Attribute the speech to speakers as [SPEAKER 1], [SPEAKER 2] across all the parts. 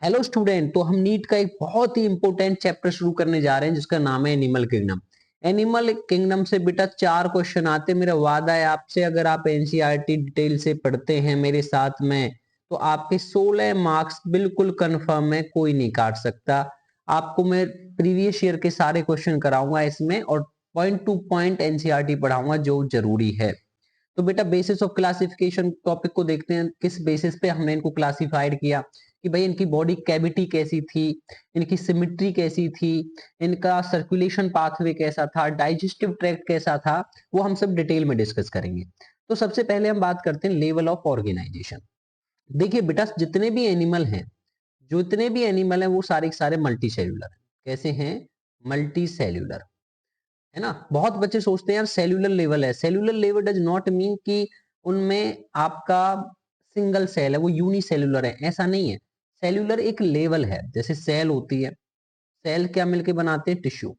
[SPEAKER 1] Hello student, तो हम NEET का एक बहुत ही इंपॉर्टेंट चैप्टर शुरू करने जा रहे हैं जिसका नाम है एनिमल किंगडम। एनिमल किंगडम से बेटा 4 क्वेश्चन आते। मेरा वादा है आपसे, अगर आप एनसीईआरटी डिटेल से पढ़ते हैं मेरे साथ में तो आपके 16 मार्क्स बिल्कुल कंफर्म है, कोई नहीं काट सकता। आपको मैं प्रीवियस ईयर के सारे क्वेश्चन कराऊंगा इसमें और पॉइंट टू पॉइंट एनसीईआरटी पढ़ाऊंगा जो जरूरी है। तो बेटा बेसिस ऑफ क्लासिफिकेशन टॉपिक को देखते हैं, किस बेसिस पे हमने इनको क्लासिफाइड किया कि भाई इनकी बॉडी कैविटी कैसी थी, इनकी सिमेट्री कैसी थी, इनका सर्कुलेशन पाथवे कैसा था, डाइजेस्टिव ट्रैक्ट कैसा था, वो हम सब डिटेल में डिस्कस करेंगे। तो सबसे पहले हम बात करते हैं लेवल ऑफ ऑर्गेनाइजेशन। देखिए बेटा, जितने भी एनिमल हैं, जितने भी एनिमल हैं वो सारे के सारे मल्टी सेल्यूलर हैं। कैसे हैं? मल्टी सेल्यूलर, है ना। बहुत बच्चे सोचते हैं यार सेल्यूलर लेवल है। Cellular level does not mean कि उनमें आपका सिंगल सेल है, वो यूनिसेल्यूलर है, ऐसा नहीं है। सेल्यूलर एक लेवल है। जैसे सेल होती है, सेल क्या मिलके बनाते हैं? टिश्यू।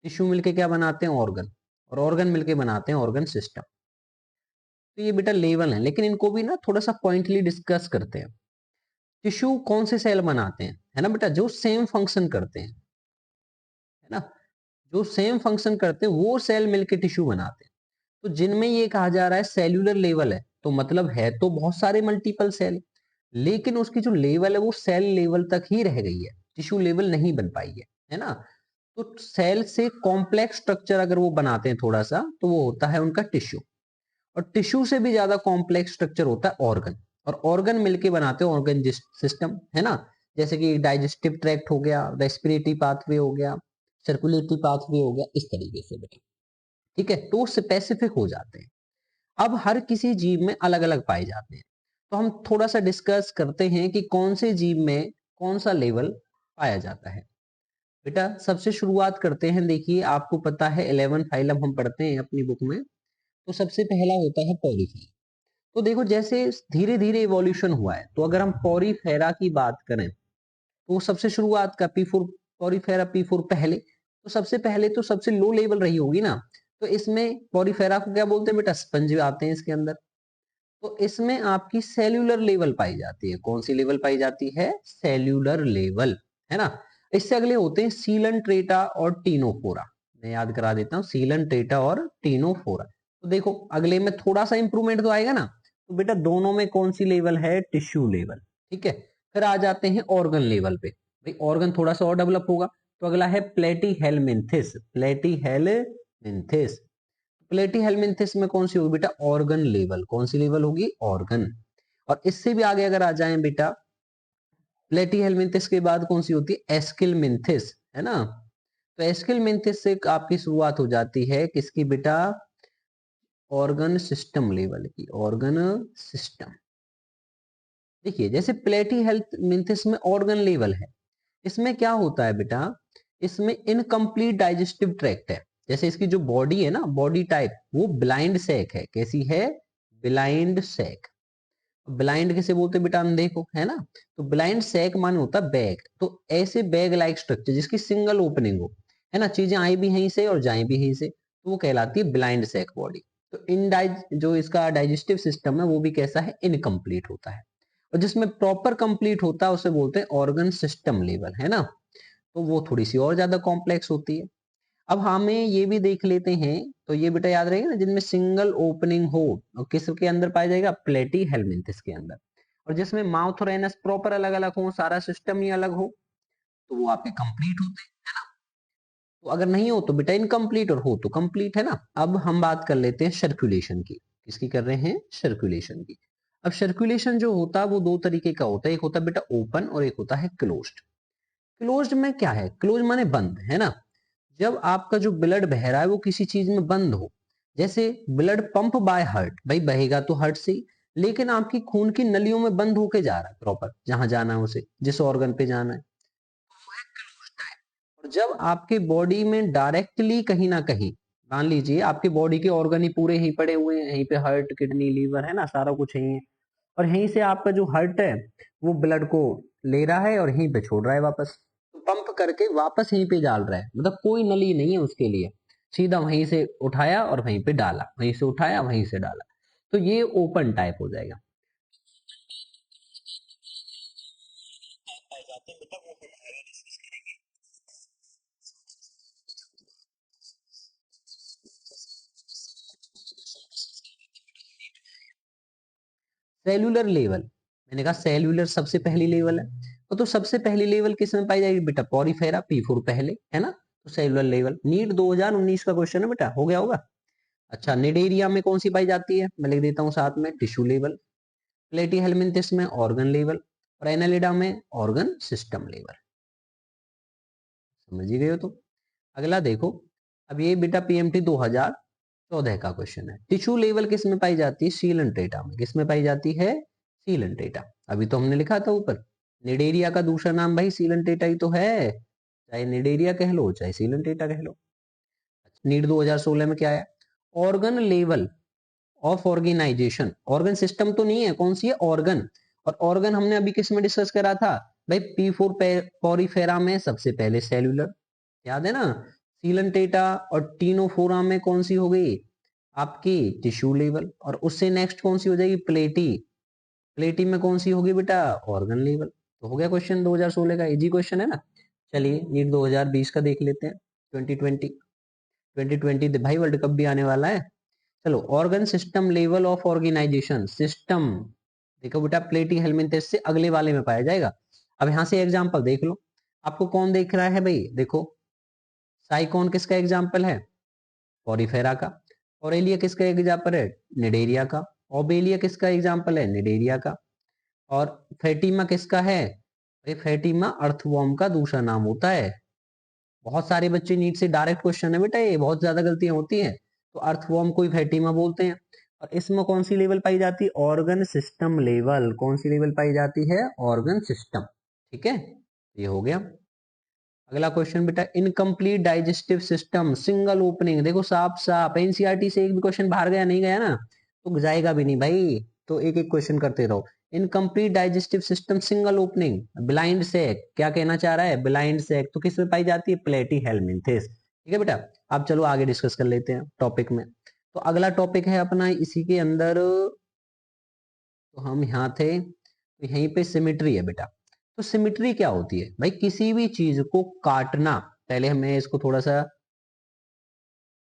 [SPEAKER 1] टिश्यू मिलके क्या बनाते हैं? ऑर्गन। और ऑर्गन मिलके बनाते हैं ऑर्गन सिस्टम। तो ये बेटा लेवल है, लेकिन इनको भी ना थोड़ा सा पॉइंटली डिस्कस करते हैं। टिश्यू कौन से सेल बनाते हैं, है ना बेटा? जो सेम फंक्शन करते हैं, है ना। जो सेम फंक्शन करते हैं वो सेल मिलके टिश्यू बनाते हैं। तो जिनमें ये कहा जा रहा है सेल्यूलर लेवल है, तो मतलब है तो बहुत सारे मल्टीपल सेल, लेकिन उसकी जो लेवल है वो सेल लेवल तक ही रह गई है, टिश्यू लेवल नहीं बन पाई है ना। तो सेल से कॉम्प्लेक्स स्ट्रक्चर अगर वो बनाते हैं थोड़ा सा, तो वो होता है उनका टिश्यू। और टिश्यू से भी ज्यादा कॉम्प्लेक्स स्ट्रक्चर होता है ऑर्गन। और ऑर्गन मिलके बनाते हैं ऑर्गन सिस्टम, है ना। जैसे कि डाइजेस्टिव ट्रैक्ट हो गया, रेस्पिरेटरी पाथवे हो गया, सर्कुलेटरी पाथवे हो गया, इस तरीके से बेटा। ठीक है, तो स्पेसिफिक हो जाते हैं। अब हर किसी जीव में अलग अलग पाए जाते हैं। तो हम थोड़ा सा डिस्कस करते हैं कि कौन से जीव में कौन सा लेवल पाया जाता है। बेटा सबसे शुरुआत करते हैं। देखिए आपको पता है 11 फाइलम हम पढ़ते हैं अपनी बुक में, तो सबसे पहला होता है पॉलीफाइल। तो देखो जैसे धीरे धीरे इवोल्यूशन हुआ है, तो अगर हम पॉलीफेरा की बात करें तो सबसे शुरुआत का पी4, पॉलीफेरा पी4 पहले, तो सबसे पहले तो सबसे लो लेवल रही होगी ना। तो इसमें पॉलीफेरा को क्या बोलते हैं बेटा? स्पंज आते हैं इसके अंदर। तो इसमें आपकी सेल्यूलर लेवल पाई जाती है। कौन सी लेवल पाई जाती है? सेल्यूलर लेवल, है ना। इससे अगले होते हैं सीलन ट्रेटा और टीनोफोरा। मैं याद करा देता हूँ, सीलन ट्रेटा और टीनोफोरा। तो देखो अगले में थोड़ा सा इंप्रूवमेंट तो आएगा ना। तो बेटा दोनों में कौन सी लेवल है? Tissue level. ठीक है, फिर आ जाते हैं ऑर्गन लेवल पे। भाई ऑर्गन थोड़ा सा और डेवलप होगा, तो अगला है प्लेटी हेलमिंथिस। प्लेटी हेलमिंथिस, प्लेटी हेलमिंथिस में कौन सी होगी बेटा? Organ level. कौन सी लेवल होगी? ऑर्गन। और इससे भी आगे अगर आ जाए बेटा, प्लेटी हेलमिंथिस के बाद कौन सी होती है? एस्किलमिंथिस, है ना। तो एस्किलमिंथिस से आपकी शुरुआत हो जाती है किसकी बेटा? ऑर्गन सिस्टम लेवल की। Organ system. देखिए जैसे प्लेटी हेल्थ मिंथिस में ऑर्गन लेवल है, इसमें क्या होता है बेटा? इसमें इनकम्प्लीट डाइजेस्टिव ट्रैक्ट है। जैसे इसकी जो बॉडी है ना, बॉडी टाइप वो ब्लाइंड सैक है। कैसी है? Blind sac. ब्लाइंड किसे बोलते हैं बेटा? अंधे को, है ना। तो ब्लाइंड सैक मान होता है बैग। तो ऐसे बैग लाइक स्ट्रक्चर जिसकी सिंगल ओपनिंग हो, है ना, चीजें आई भी यहीं से और जाए भी यहीं से, तो वो कहलाती है ब्लाइंड सैक बॉडी। तो जो इसका डाइजेस्टिव सिस्टम है वो भी कैसा है? इनकम्प्लीट होता है। और जिसमें प्रॉपर कंप्लीट होता है उसे बोलते हैं ऑर्गन सिस्टम लेवल, है ना। तो वो थोड़ी सी और ज्यादा कॉम्प्लेक्स होती है। अब हमें ये भी देख लेते हैं, तो ये बेटा याद रहेगा ना, जिनमें सिंगल ओपनिंग हो और किसके अंदर पाया जाएगा? प्लेटी हेलमिंथिस के अंदर। और जिसमें माउथ और एनस प्रॉपर अलग अलग हो, सारा सिस्टम ही अलग हो, तो वो आपके कंप्लीट होते हैं। तो अगर नहीं हो तो बेटा इनकम्प्लीट, और हो तो कंप्लीट, है ना। अब हम बात कर लेते हैं सर्कुलेशन की। किसकी कर रहे हैं? सर्कुलेशन की। अब सर्कुलेशन जो होता है वो दो तरीके का होता है, एक होता है बेटा ओपन और एक होता है क्लोज्ड। क्लोज्ड में क्या है? क्लोज माने बंद, है ना। जब आपका जो ब्लड बह रहा है वो किसी चीज में बंद हो, जैसे ब्लड पंप बाय हार्ट, भाई बहेगा तो हार्ट से ही, लेकिन आपकी खून की नलियों में बंद होके जा रहा है प्रॉपर, जहां जाना है उसे, जिस ऑर्गन पे जाना है। और जब आपके बॉडी में डायरेक्टली कहीं ना कहीं, मान लीजिए आपके बॉडी के ऑर्गन ही पूरे ही पड़े हुए हैं, यहीं पे हार्ट, किडनी, लीवर, है ना, सारा कुछ यही है। और यहीं से आपका जो हार्ट है वो ब्लड को ले रहा है और यहीं पे छोड़ रहा है वापस, तो पंप करके वापस यहीं पे डाल रहा है, मतलब कोई नली नहीं है उसके लिए। सीधा वहीं से उठाया और वहीं पे डाला, वहीं से उठाया वहीं से डाला। तो ये ओपन टाइप हो जाएगा। पाए जाते हैं बेटा वो हम आगे डिस्कस करेंगे। सेल्यूलर लेवल, मैंने कहा सेल्यूलर सबसे पहली लेवल है, तो सबसे पहली लेवल किस में पाई जाएगी बेटा, पॉरीफेरा, P4 पहले है ना, तो सेल्यूलर लेवल। नीट 2019 का क्वेश्चन है बेटा, हो गया होगा। अच्छा, निडेरिया में कौन सी पाई जाती है, मैं लिख देता हूँ साथ में, टिश्यू लेवल। प्लेटी हेलमिंथिस में ऑर्गन लेवल, और एनालिडा में ऑर्गन सिस्टम लेवल। समझ ही गए हो तो। अगला देखो, अब ये बेटा पीएमटी 2014 का क्वेश्चन है। टिश्यू लेवल किस में पाई जाती है, सीलन डेटा में। किस में पाई जाती है, सीलन डेटा। अभी तो हमने लिखा था ऊपर, निडेरिया का दूसरा नाम भाई सीलन डेटा ही तो है, चाहे निडेरिया कह लो चाहे सीलन डेटा कह लो। नीट 2016 में क्या है, organ level of organization. Organ system तो नहीं है, कौन सी है, ऑर्गन। और ऑर्गन हमने अभी किस में डिस्कस करा था भाई, P4 पॉरीफेरा में सबसे पहले सेल्यूलर, याद है ना। सीलन टेटा और टीनोफोरा में कौन सी हो गई आपकी, टिश्यू लेवल। और उससे नेक्स्ट कौन सी हो जाएगी, प्लेटी। प्लेटी में कौन सी होगी बेटा, ऑर्गन लेवल। तो हो गया क्वेश्चन 2016 का, इजी क्वेश्चन है ना। चलिए नीट 2020 का देख लेते हैं, 2020। 2020 भाई वर्ल्ड कप भी आने वाला है। चलो, organ system level of organization system, देखो बेटा प्लेटी हेलमिंथेस से अगले वाले में पाया जाएगा। अब यहां से एग्जांपल देख लो, आपको कौन देख रहा है भाई, देखो साइकोन किसका एग्जाम्पल है, पॉरीफेरा का। ऑरेलिया किसका एग्जाम्पल है, निडेरिया का। ओबेलिया किसका एग्जाम्पल है, निडेरिया का। और फेटिमा किसका है भाई, फेटिमा अर्थवॉर्म का दूसरा नाम होता है। बहुत सारे बच्चे नीट से डायरेक्ट क्वेश्चन है बेटा, ये बहुत ज्यादा गलतियां होती हैं। तो अर्थवॉर्म को ही फेटिमा बोलते हैं। और इसमें कौन सी लेवल पाई जाती है, ऑर्गन सिस्टम लेवल। कौन सी लेवल पाई जाती है, ऑर्गन सिस्टम। ठीक है, ये हो गया। अगला क्वेश्चन बेटा, incomplete digestive system single opening. देखो साफ साफ एनसीईआरटी से एक भी क्वेश्चन बाहर गया, नहीं गया ना, तो जाएगा भी नहीं भाई, तो एक एक क्वेश्चन करते रहो। Incomplete digestive system single opening, blind sac, क्या कहना चाह रहा है, ब्लाइंड सेक, तो किस में पाई जाती है, प्लेटी हेलमिंथेस। ठीक है बेटा, अब चलो आगे डिस्कस कर लेते हैं टॉपिक में। तो अगला टॉपिक है अपना इसी के अंदर, तो हम यहाँ थे, तो यहीं पे सिमेट्री है बेटा। तो सिमेट्री क्या होती है भाई, किसी भी चीज को काटना। पहले हमें इसको थोड़ा सा,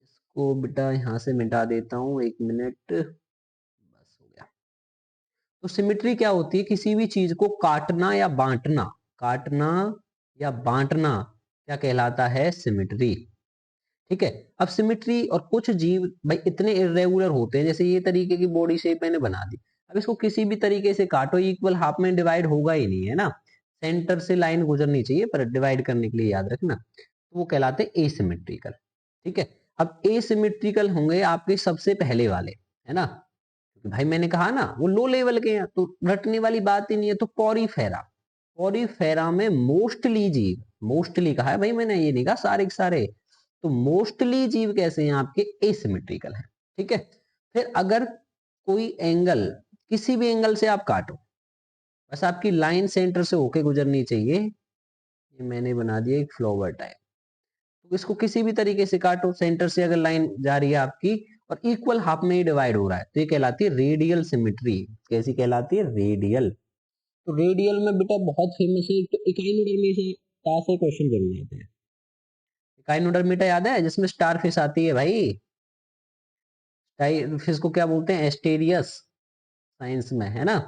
[SPEAKER 1] इसको बेटा यहां से मिटा देता हूं, एक मिनट, बस हो गया। तो सिमेट्री क्या होती है, किसी भी चीज को काटना या बांटना। काटना या बांटना क्या कहलाता है, सिमेट्री। ठीक है। अब सिमेट्री, और कुछ जीव भाई इतने इरेगुलर होते हैं, जैसे ये तरीके की बॉडी शेप मैंने बना दी, अब इसको किसी भी तरीके से काटो, इक्वल हाफ में डिवाइड होगा ही नहीं, है ना। सेंटर से लाइन गुजरनी चाहिए, पर डिवाइड करने के लिए याद रखना, तो वो कहलाते हैं एसिमेट्रिकल। ठीक है। अब एसिमेट्रिकल होंगे आपके सबसे पहले वाले, है ना, क्योंकि भाई मैंने कहा ना वो लो लेवल के हैं, तो रटने वाली बात ही नहीं है। तो पॉरीफेरा, पॉरीफेरा में मोस्टली जीव, मोस्टली कहा है भाई मैंने, ये नहीं कहा सारे के सारे, तो मोस्टली जीव कैसे हैं आपके, एसिमेट्रिकल है। ठीक है। फिर अगर कोई एंगल, किसी भी एंगल से आप काटो, बस आपकी लाइन सेंटर से होके गुजरनी चाहिए। ये मैंने बना दिया एक फ्लावर टाइप, तो इसको किसी भी तरीके से काटो, सेंटर से अगर लाइन जा रही है आपकी और इक्वल हाफ में ही डिवाइड हो रहा है, तो ये कहलाती है रेडियल सिमेट्री। कैसी कहलाती है, रेडियल। तो रेडियल में बेटा बहुत फेमस है, तो इकाइनोडर्मी से क्वेश्चन जरूर आते हैं। इकाइनोडर्मिटा याद है, जिसमें स्टार फिश आती है भाई, स्टार फिश को क्या बोलते हैं, एस्टेरियस, साइंस में, है ना।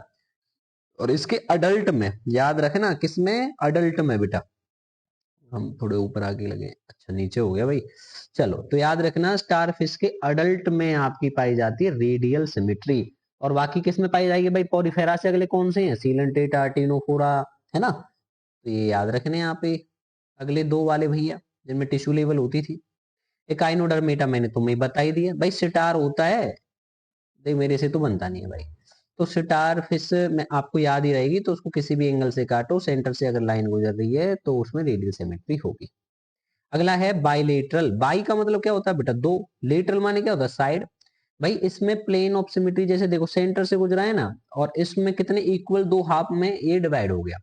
[SPEAKER 1] और इसके अडल्ट में याद रखना, किसमें, अडल्ट में बेटा, हम थोड़े ऊपर आगे लगे, अच्छा नीचे हो गया भाई। चलो, तो याद रखना स्टार फिश के अडल्ट में आपकी पाई जाती है रेडियल सिमेट्री। और बाकी किस में पाई जाएगी भाई, पॉरीफेरा से अगले कौन से हैं, सीलेंटेटा, टिनोफोरा, है ना। तो ये याद रखने यहाँ पे अगले दो वाले भैया, जिनमें टिश्यू लेवल होती थी। एकाइनोडर्मेटा मैंने तुम्हें बता ही दिया भाई, सिटार होता है, देख मेरे से तो बनता नहीं है भाई। तो सिटार फिश में आपको याद ही रहेगी, तो उसको किसी भी एंगल से काटो, सेंटर से अगर लाइन गुजर रही है तो उसमें रेडियल सिमेट्री होगी। अगला है बाइलेटरल। बाई का मतलब क्या होता है बेटा, दो। लेटरल माने क्या होता है, साइड। भाई इसमें प्लेन ऑफ सिमेट्री, जैसे देखो सेंटर से गुजरा है ना, और इसमें कितने इक्वल, दो हाफ में ये डिवाइड हो गया।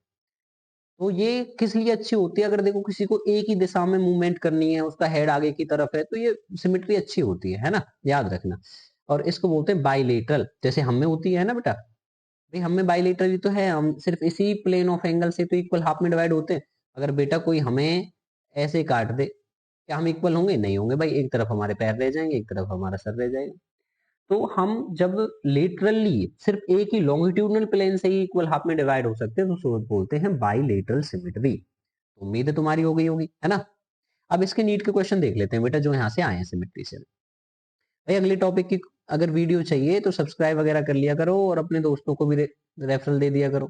[SPEAKER 1] तो ये किस लिए अच्छी होती है, अगर देखो किसी को एक ही दिशा में मूवमेंट करनी है, उसका हेड आगे की तरफ है, तो ये सिमेट्री अच्छी होती है ना, याद रखना। और इसको बोलते हैं बाइलेटरल, जैसे हम में होती है ना बेटा, भाई हमें बाइलेटरली तो है, हम सिर्फ इसी प्लेन ऑफ एंगल से तो इक्वल हाफ में डिवाइड होते हैं। अगर बेटा कोई हमें ऐसे काट दे, क्या हम इक्वल होंगे? नहीं होंगे भाई, एक तरफ हमारे पैर रह जाएंगे, एक तरफ हमारा सर रह जाएगा। तो हम जब लेटरली सिर्फ एक ही लॉन्गिट्यूडनल प्लेन से ही इक्वल हाफ में डिवाइड हो सकते हैं तो उसको बोलते हैं बाइलेटरल सिमेट्री। उम्मीद है तुम्हारी हो गई होगी, है ना। अब इसके नीट के क्वेश्चन देख लेते हैं बेटा, जो यहाँ से आए हैं सिमेट्री से। भाई अगले टॉपिक की अगर वीडियो चाहिए तो सब्सक्राइब वगैरह कर लिया करो और अपने दोस्तों को भी रेफरल दे दिया करो।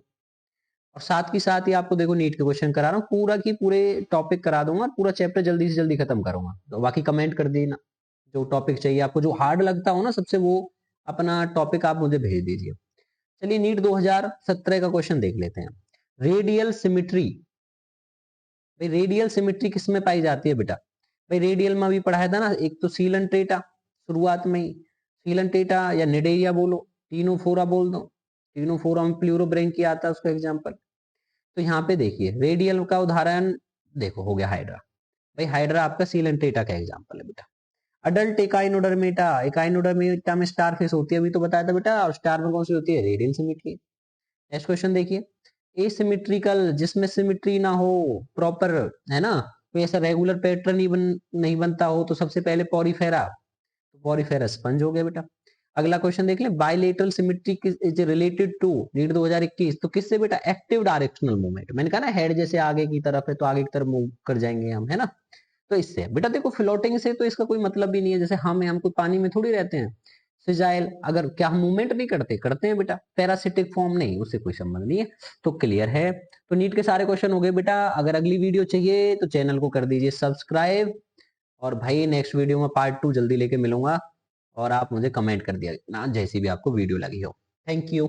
[SPEAKER 1] और साथ ही साथ ही आपको देखो नीट के क्वेश्चन करा रहा हूँ, पूरा की पूरे टॉपिक करा दूंगा और पूरा चैप्टर जल्दी से जल्दी खत्म करूंगा। तो बाकी कमेंट कर देना जो टॉपिक चाहिए आपको, जो हार्ड लगता हो ना सबसे, वो अपना टॉपिक आप मुझे भेज दीजिए। चलिए नीट 2017 का क्वेश्चन देख लेते हैं। Radial symmetry. भाई रेडियल सिमिट्री किस में पाई जाती है बेटा? भाई रेडियल में भी पढ़ाया था ना, एक तो सीलन टेटा शुरुआत में ही, सीलन टेटा या निडेरिया बोलो, टीनोफोरा बोल दो, टीनोफोरा में प्लूरोब्रेंकिया आता है उसका एग्जाम्पल। तो यहाँ पे देखिए रेडियल का उदाहरण देखो हो गया हाइड्रा। भाई हाइड्रा आपका सीलन टेटा का एग्जाम्पल है बेटा। अडल्ट इकाइनोडर्मेटा, इकाइनोडर्मेटा में स्टार फेस होती है, अभी तो बताया था बेटा, और स्टार में कौन सी होती है? Radial symmetry. नेक्स्ट क्वेश्चन देखिए, एसिमेट्रिकल, जिसमें सिमिट्री ना हो प्रॉपर, है ना, कोई ऐसा रेगुलर पैटर्न ही नहीं बनता हो, तो सबसे पहले पॉरीफेरा, तो पॉरीफेरा स्पंज हो गया बेटा। अगला क्वेश्चन देख ले, bilateral symmetry is related to NEET 2021, तो किससे बेटा? Active directional movement. मैंने कहा ना हेड जैसे आगे की तरफ है तो आगे की तरफ मूव कर जाएंगे हम, है ना। तो इससे बेटा देखो फ्लोटिंग से तो इसका कोई मतलब भी नहीं है, जैसे हम कोई पानी में थोड़ी रहते हैं। फिजाइल अगर क्या हम मूवमेंट नहीं करते? करते हैं बेटा, पैरासिटिक फॉर्म नहीं, उससे कोई संबंध नहीं है। तो क्लियर है। तो नीट के सारे क्वेश्चन हो गए बेटा। अगर अगली वीडियो चाहिए तो चैनल को कर दीजिए सब्सक्राइब। और भाई नेक्स्ट वीडियो में पार्ट 2 जल्दी लेके मिलूंगा। और आप मुझे कमेंट कर दिया ना जैसी भी आपको वीडियो लगी हो। Thank you.